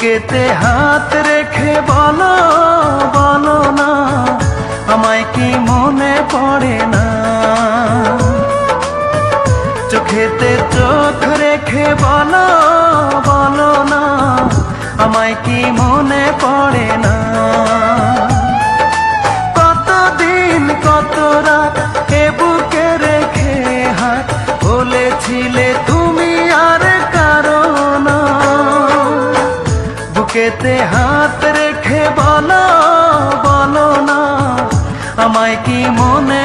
বুকেতে হাত রেখে বলো বলো না, আমায় কি মনে পড়ে না? চোখেতে চোখ রেখে বলো বলো না, আমায় কি মনে পড়ে না? কতদিন কত রাত এ বুকে রেখে হাত বলেছিলে তুমি আর কারো না। বুকেতে হাত রেখে বলো বলো না, আমায় কি মনে